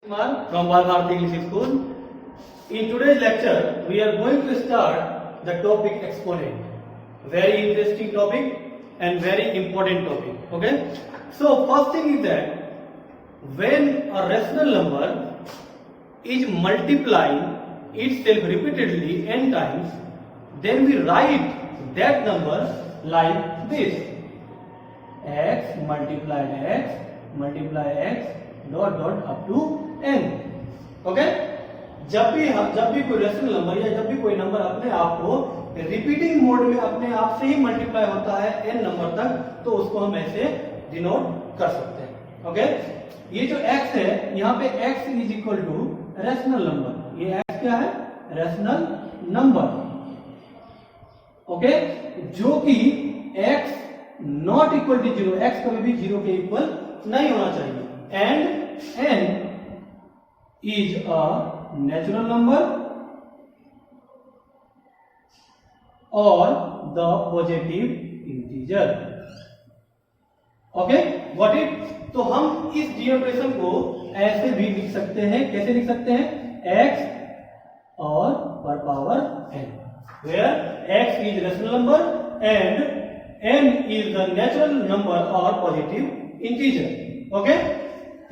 From Bharati English School. In today's lecture, we are going to start the topic exponent. Very interesting topic and very important topic. Okay. So first thing is that when a rational number is multiplying itself repeatedly n times, then we write that number like this: x multiply x dot dot up to n. Okay, जब भी कोई rational number या जब भी कोई number अपने आप को रिपीटिंग मोड में अपने आप से ही मल्टीप्लाई होता है n नंबर तक, तो उसको हम ऐसे डिनोट कर सकते हैं. ओके, ये जो x है यहाँ पे x is equal to rational number. ये x क्या है? Rational number. ओके, जो कि x not equal to zero, x कभी भी जीरो के इक्वल नहीं होना चाहिए. एंड n is a natural number or the positive integer. Okay, what it? तो हम इस डिनोटेशन को ऐसे भी लिख सकते हैं. कैसे लिख सकते हैं? x और पर power n, where x is rational number and n is the natural number or positive integer. Okay,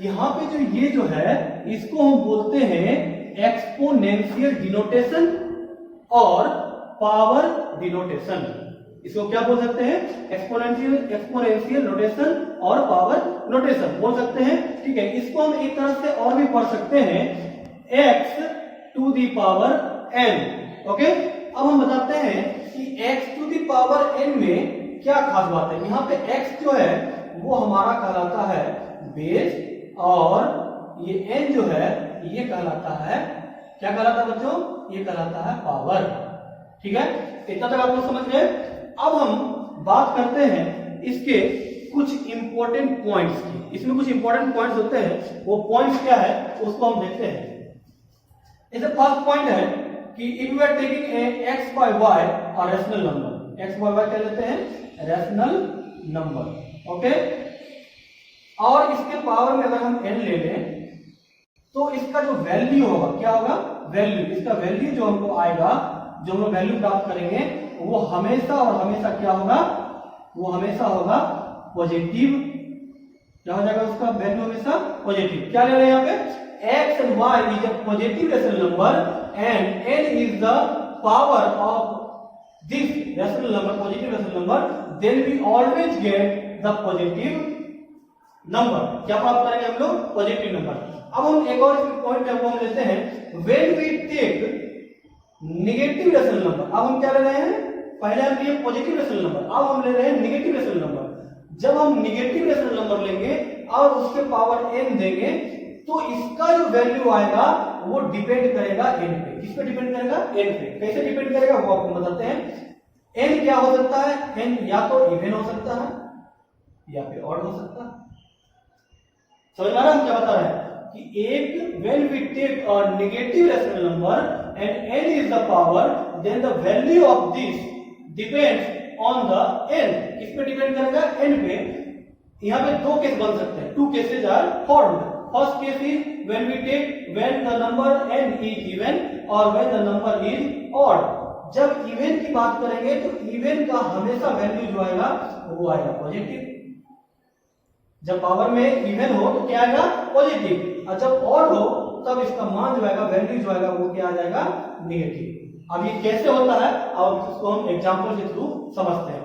यहां पे जो ये जो है इसको हम बोलते हैं एक्सपोनेंशियल डिनोटेशन और पावर डिनोटेशन. इसको क्या बोल सकते हैं? एक्सपोनेंशियल नोटेशन और पावर नोटेशन बोल सकते हैं. ठीक है, इसको हम एक तरह से और भी पढ़ सकते हैं, x to the power n. Okay, अब हम बताते हैं कि x to the power n में क्या खास बात है. यहाँ पे x जो है वो हमारा कहलाता है बेस और ये n जो है ये कहलाता है, क्या कहलाता है बच्चों? ये कहलाता है पावर. ठीक है, इतना तक आप लोग समझ गए. अब हम बात करते हैं इसके कुछ इंपॉर्टेंट पॉइंट्स की. इसमें कुछ इंपॉर्टेंट पॉइंट्स होते हैं, वो पॉइंट्स क्या है उसको हम देखते हैं. इसका फर्स्ट पॉइंट है कि if you are taking a x by y और rational number, x by y क्या लेते हैं? Rational number. ओके, और इसके पावर में अगर हम n ले लें तो इसका जो वैल्यू होगा, क्या होगा? वैल्यू. इसका वैल्यू जो हमको आएगा, जो हम वैल्यू प्राप्त करेंगे, वो हमेशा और हमेशा क्या होगा? वो हमेशा होगा पॉजिटिव. क्या हो जाएगा उसका वैल्यू? हमेशा पॉजिटिव. क्या ले रहे हैं यहाँ पे? x and y is a positive rational number and n is the power of this rational number, positive rational number. Then we always get the positive number. क्या प्राप्त करेंगे हम लोग? Positive number. अब हम एक और पॉइंट है वो हम लेते हैं, when we take negative rational number. अब हम क्या ले रहे हैं? पहले हम लिए पॉजिटिव रेशनल नंबर, अब हम ले रहे हैं नेगेटिव रेशनल नंबर. जब हम नेगेटिव रेशनल नंबर लेंगे और उसके पावर n देंगे तो इसका जो वैल्यू आएगा वो डिपेंड करेगा n पे. किस पे डिपेंड करेगा? n पे. कैसे डिपेंड करेगा वो आपको बताते हैं. n क्या हो सकता है? n या तो इवन हो सकता है या फिर ऑड हो सकता है. समझ आ रहा है हम क्या बता रहे हैं? कि एक when we take a negative rational number and n is the power, then the value of this depends on the n. किस पे डिपेंड करेगा? n पे. यहाँ पे दो केस बन सकते हैं. Two cases are formed. First case is when we take when the number n is even or when the number is odd. जब इवन की बात करेंगे तो इवन का हमेशा वैल्यू जो आएगा वो आएगा पॉजिटिव. जब पावर में इवन हो तो क्या आएगा? पॉजिटिव. और जब ऑड हो तब इसका मान जो आएगा, वैल्यू जो आएगा वो क्या आ जाएगा? नेगेटिव. अब ये कैसे होता है अब इसको हम एग्जांपल के थ्रू समझते हैं.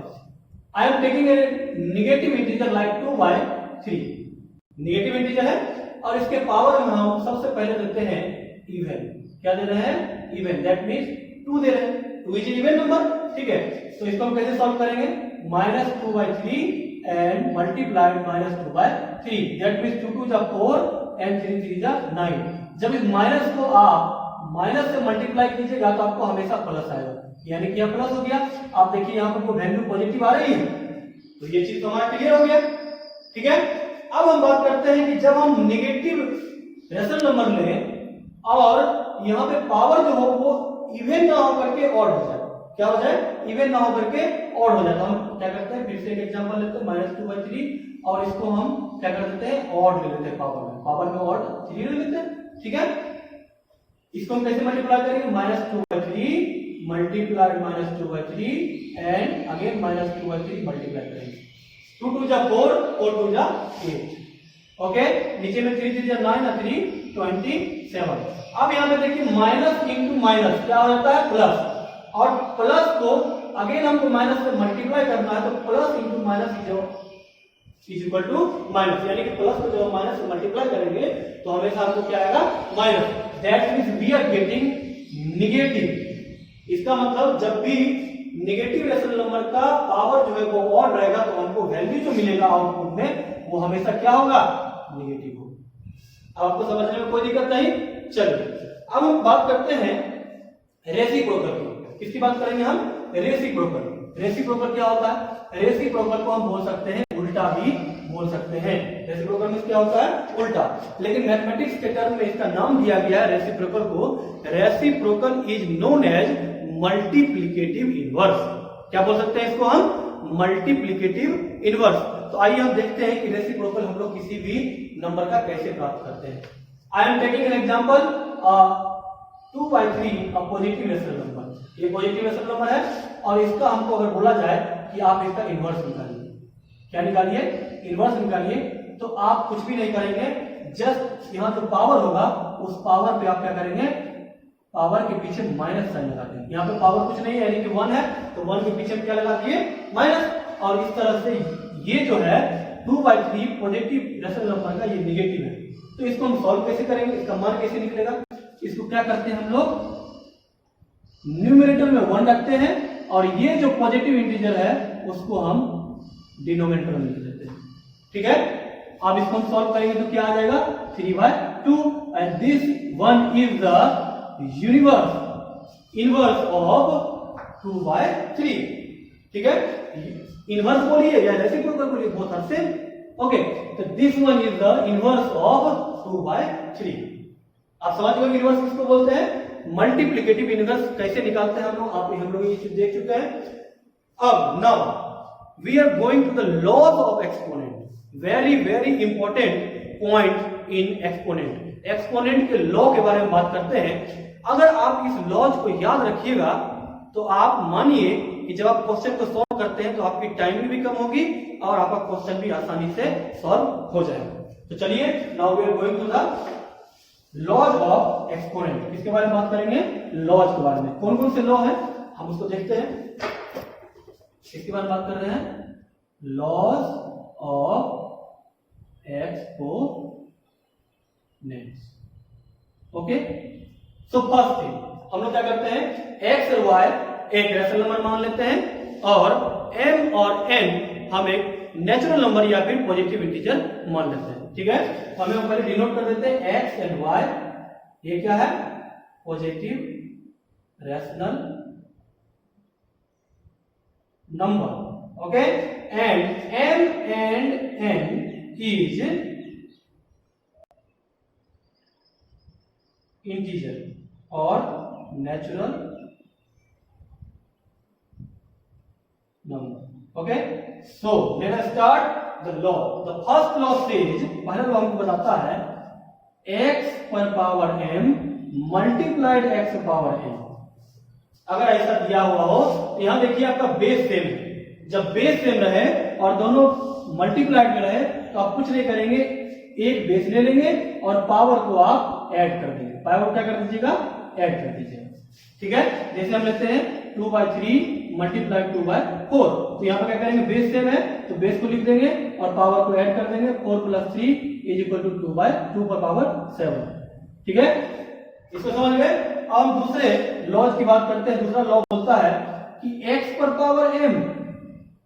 I am taking a negative integer like 2/3. Negative integer है और इसके पावर में हम सबसे पहले देते हैं इवन. क्या दे रहे हैं? इवन. दैट मींस 2 दे रहे हैं. 2 इज इवन नंबर. ठीक है, तो इसको हम कैसे सॉल्व करेंगे? -2/3 and multiplied -2/3. That means 2 2 is 4 and 3 3 is 9. जब इस माइनस को आप माइनस से मल्टीप्लाई कीजिएगा तो आपको हमेशा प्लस आएगा, यानी कि यह प्लस हो गया. आप देखिए यहाँ पर वैल्यू पॉजिटिव आ रही है, तो ये चीज तो हमारा क्लियर हो गया. ठीक है, अब हम बात करते हैं कि जब हम नेगेटिव रेशनल नंबर लें और यहाँ पे पावर जो हो वो इवन ना होकर के ऑड हो जाए. क्या हो जाए? इवन ना होकर के ऑड हो जाए. तो हम क्या करते हैं? फिर से एक एग्जांपल लेते हैं. -2/3 और इसको हम क्या कर देते हैं, ऑड ले लेते हैं पावर में ऑड 3 ले लेते हैं। ठीक है, इसको हम कैसे मल्टीप्लाई करेंगे, -2/3 मल्टीप्लाइड -2/3 एंड अगेन -2/3 मल्टीप्लाई करेंगे। 2 2 जा 4, 4 2 जा 8। ओके, नीचे में 3 3 जा 9 और 3 27। अब यहाँ पे देखिए माइनस इंटू माइनस क्या हो जाता है, प्लस, और प्लस को अगेन हमको माइनस से मल्टीप्लाई करना है, तो plus into minus is equal to minus, यानी कि प्लस को जब माइनस से मल्टीप्लाई करेंगे तो हमेशा हमको क्या आएगा, minus. That means we are getting negative. इसका मतलब जब भी नेगेटिव रेशनल नंबर का पावर जो है वो ऑड रहेगा तो हमको वैल्यू जो मिलेगा आउटपुट में वो हमेशा क्या होगा, नेगेटिव होगा। आपको समझने में कोई दिक्कत नहीं। चलिए अब हम बात करते हैं रेसिप्रोकल की। किसकी बात करेंगे हम, रेसिप्रोकल। रेसिप्रोकल क्या होता है, रेसिप्रोकल को हम बोल सकते हैं उल्टा भी बोल सकते हैं। रेसिप्रोकल में क्या होता है, उल्टा, लेकिन मैथमेटिक्स के टर्म में इसका नाम दिया गया है रेसिप्रोकल को। Reciprocal is known as multiplicative inverse. क्या बोल सकते हैं इसको हम, मल्टीप्लिकेटिव इनवर्स। तो आइए हम देखते हैं कि रेसिप्रोकल हम लोग किसी भी नंबर का कैसे प्राप्त करते हैं। I am taking an example 2/3 positive rational number. ये पॉजिटिव रेशनल नंबर है और इसका हमको अगर बोला जाए कि आप इसका इनवर्स निकालिए, क्या निकालिए, इनवर्स निकालिए, तो आप कुछ भी नहीं करेंगे, जस्ट यहाँ जो पावर होगा उस पावर पे आप क्या करेंगे, पावर के पीछे माइनस साइन लगा देंगे। यहाँ पे पावर कुछ नहीं है यानी कि 1 है, तो 1 के पीछे क्या लगा दिए, माइनस। और इस तरह से ये जो है 2/3 पॉजिटिव रेशनल नंबर का ये निगेटिव है। तो इसको हम सॉल्व कैसे करेंगे, इसका मान कैसे निकलेगा। इसको क्या करते हैं हम लोग, न्यूमरेटर में 1 रखते हैं और ये जो पॉजिटिव इंटीजर है उसको हम डिनोमिनेटर में लिख देते हैं। ठीक है, अब इसको हम सॉल्व करेंगे तो क्या आ जाएगा, 3/2 and this 1 is the inverse of 2/3। ठीक है, इनवर्स बोलिए या रेसिप्रोकल बोलिए, बोथ आर सेम। ओके, तो this 1 is the inverse of 2/3। आप समझ गए इनवर्स किसको बोलते हैं, मल्टीप्लिकेटिव इनवर्स कैसे निकालते हैं हम लोग ये चीज देख चुके हैं। अब now we are going to the laws of exponent. Very important point in exponent. Exponent के लॉ के बारे में बात करते हैं। अगर आप इस लॉज को याद रखिएगा तो आप मानिए कि जब आप क्वेश्चन को सॉल्व करते हैं तो आपकी टाइमिंग भी कम होगी और आपका क्वेश्चन भी आसानी से सॉल्व हो जाएगा। तो चलिए now we are going to the laws of exponent. किसके बारे में बात करेंगे, लॉज के बारे में। कौन कौन से लॉ है हम उसको देखते हैं। किसके बारे में बात कर रहे हैं, laws of exponents. Okay, so first thing हम लोग क्या करते हैं, एक्स और वाई एक रेशनल नंबर मान लेते हैं और m और n हम एक नेचुरल नंबर या फिर पॉजिटिव इंटीजर मान लेते हैं। ठीक है, तो हमें पहले डिनोट कर देते हैं x एंड y। ये क्या है, positive rational number. Okay, and m and n is integer और natural number. Okay, so let us start the law. The first law says, पहला लॉ हमको बताता है x पर power m multiplied x power n। अगर ऐसा दिया हुआ हो तो यहां देखिए आपका बेस सेम है। जब बेस सेम रहे और दोनों मल्टीप्लाइड में रहे तो आप कुछ नहीं करेंगे, एक बेस ले लेंगे और पावर को आप ऐड कर देंगे। पावर क्या कर दीजिएगा, ऐड कर दीजिएगा। ठीक है, जैसे हम लेते हैं 2/3 मल्टीप्लाइड 2/4। तो यहाँ पर क्या करेंगे, बेस सेम है तो बेस को लिख देंगे और पावर को ऐड कर देंगे। 4 + 3 = 2/2 पर पावर 7। ठीक है, इसको समझ गए। अब हम दूसरे लॉज की बात करते हैं। दूसरा लॉ बोलता है कि x पर पावर m,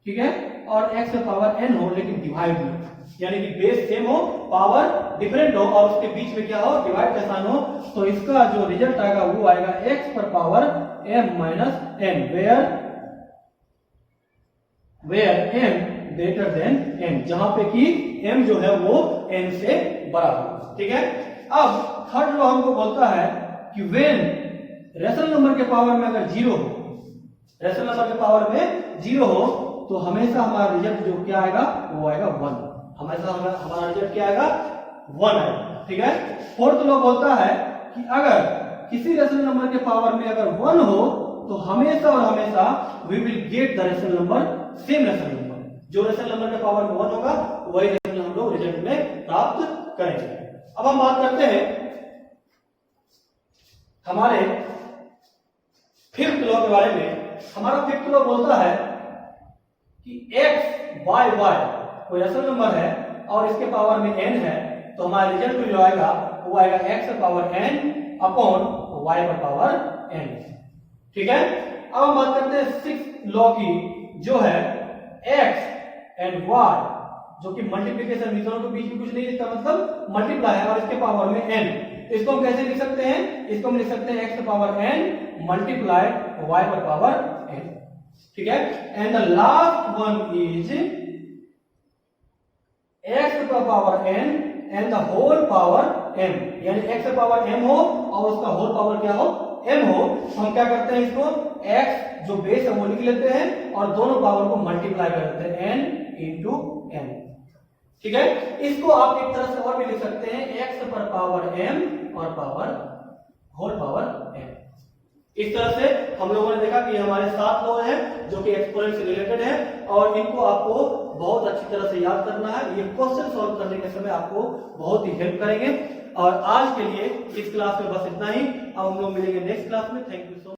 ठीक है, और x पर पावर n हो लेकिन डिवाइड में, यानी कि बेस सेम हो, पावर डिफरेंट हो और उसके बीच में क्या हो, डिवाइड का साइन हो। तो इसका जो रिजल्ट आएगा वो आएगा x पर power m - n, where m greater than n, जहां पे कि m जो है वो n से बड़ा हो। ठीक है, अब थर्ड लॉ हमको बोलता है कि व्हेन रेशनल नंबर के पावर में अगर 0 हो, रेशनल नंबर के पावर में 0 हो तो हमेशा हमारा रिजल्ट जो क्या आएगा वो आएगा 1। हमेशा हमारा रिजल्ट क्या आएगा 1 आएगा। ठीक है। फोर्थ लॉ बोलता है कि अगर किसी रेशनल नंबर के पावर में अगर 1 हो तो हमेशा और हमेशा we will get the rational number, same rational number. जो रेशनल नंबर के पावर में 1 होगा वही रेशनल हम लोग रिजल्ट में प्राप्त करेंगे। अब हम बात करते हैं हमारे फिफ्थ लॉ के बारे में। हमारा फिफ्थ लॉ बोलता है कि x y y कोई रेशनल नंबर है और इसके पावर में n है, तो हमारा रिजल्ट में जो आएगा वो आएगा x power n upon y पर पावर n। ठीक है। अब हम बात करते हैं सिक्स्थ लॉ की, जो है x एंड y, जो कि मल्टीप्लिकेशन, दोनों के बीच में कुछ नहीं, इसका मतलब मल्टीप्लाई है और इसके पावर में n। इसको हम कैसे लिख सकते हैं? इसको हम लिख सकते हैं x power n multiply y पर पावर n। ठीक है। And the last one is x power n and the whole power m, यानी x पावर m हो और उसका होल पावर क्या हो? m हो। हम क्या करते हैं, इसको x जो बेस है वो लिख लेते हैं और दोनों पावर को मल्टीप्लाई कर देते हैं n इंटू n। ठीक है। इसको आप एक तरह से और भी लिख सकते हैं, x पर पावर m और पावर होल पावर m। इस तरह से हम लोगों ने देखा कि हमारे 7 लॉ हैं जो कि एक्सपोनेंट से रिलेटेड है और इनको आपको बहुत अच्छी तरह से याद करना है। ये क्वेश्चन सॉल्व करने के समय आपको बहुत ही हेल्प करेंगे। और आज के लिए इस क्लास में बस इतना ही। अब हम लोग मिलेंगे नेक्स्ट क्लास में। Thank you so much.